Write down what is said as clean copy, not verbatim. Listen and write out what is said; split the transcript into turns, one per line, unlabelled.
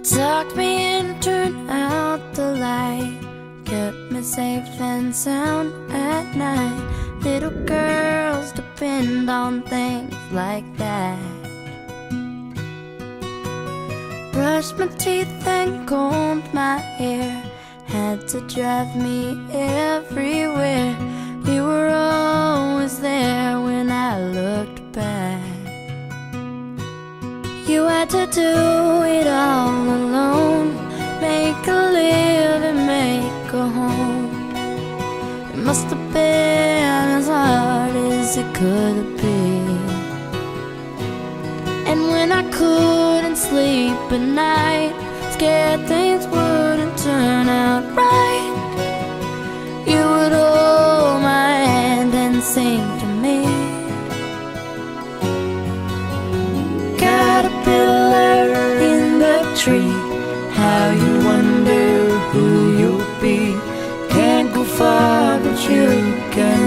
Tucked me in, turned out the light, kept me safe and sound at night. Little girls depend on things like that. Brushed my teeth and combed my hair, had to drive me everywhere. You were always there when I looked back. You had to do it all alone, make a living, make a home. It must have been as hard as it could be. And when I couldn't sleep at night, scared things wouldn't turn out right, you would hold my hand and sing to me. Caterpillar in the tree, how you wonder who you'll be. Can't go far, but you can